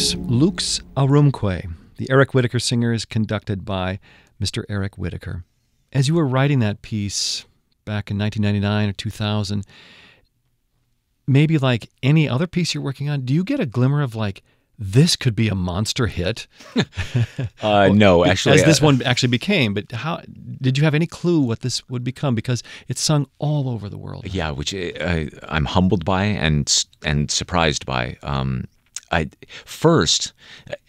piece, Lux Arumque. The Eric Whitacre Singer is conducted by Mr. Eric Whitacre. As you were writing that piece back in 1999 or 2000, maybe like any other piece you're working on, do you get a glimmer of like, this could be a monster hit? No, actually. As this one actually became, but how did you have any clue what this would become? Because it's sung all over the world. Yeah, which I'm humbled by and surprised by. First,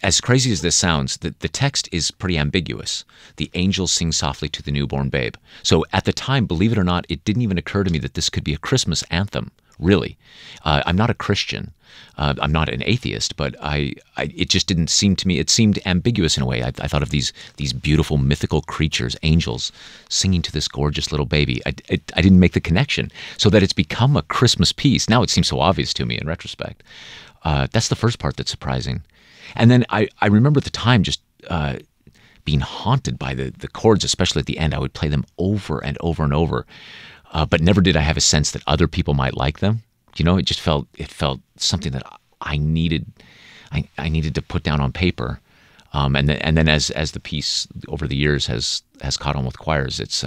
as crazy as this sounds, the text is pretty ambiguous. The angels sing softly to the newborn babe. So at the time, believe it or not, it didn't even occur to me that this could be a Christmas anthem, really. I'm not a Christian. I'm not an atheist, but it just didn't seem to me, it seemed ambiguous in a way. I thought of these beautiful mythical creatures, angels, singing to this gorgeous little baby. I didn't make the connection. So that it's become a Christmas piece, now it seems so obvious to me in retrospect. That's the first part that's surprising. And then I remember at the time just being haunted by the chords, especially at the end. I would play them over and over and over, but never did I have a sense that other people might like them. You know, it felt something that I needed to put down on paper. And then as the piece over the years has caught on with choirs, it's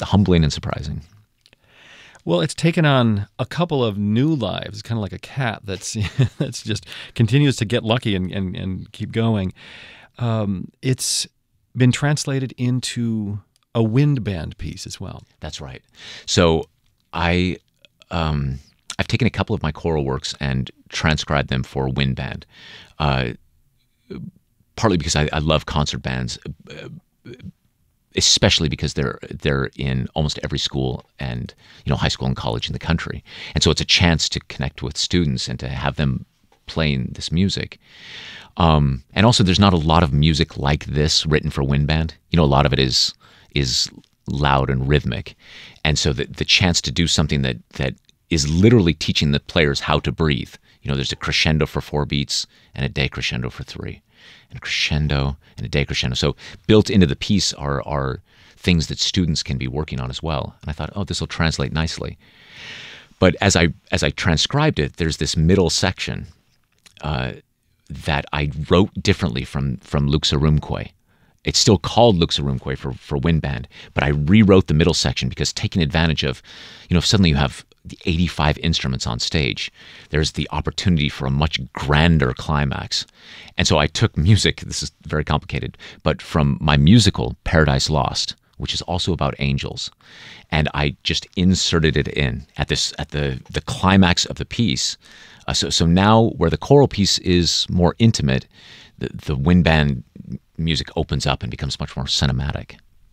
humbling and surprising. Well, it's taken on a couple of new lives. It's kind of like a cat that's just continues to get lucky and keep going. It's been translated into a wind band piece as well. That's right. So I've taken a couple of my choral works and transcribed them for wind band, partly because I love concert bands, especially because they're in almost every school and high school and college in the country, and so it's a chance to connect with students and to have them playing this music. And also, there's not a lot of music like this written for wind band. A lot of it is loud and rhythmic, and so the chance to do something that is literally teaching the players how to breathe. There's a crescendo for 4 beats and a decrescendo for 3. And a crescendo and a decrescendo. So built into the piece are things that students can be working on as well. And I thought, oh, this will translate nicely. But as I transcribed it, there's this middle section that I wrote differently from Lux Arumque. It's still called Lux Arumque for wind band, but I rewrote the middle section because taking advantage of, if suddenly you have the 85 instruments on stage, there's the opportunity for a much grander climax. And so I took music, this is very complicated, but from my musical Paradise Lost, which is also about angels, and I just inserted it in at the climax of the piece. So now where the choral piece is more intimate, the wind band music opens up and becomes much more cinematic.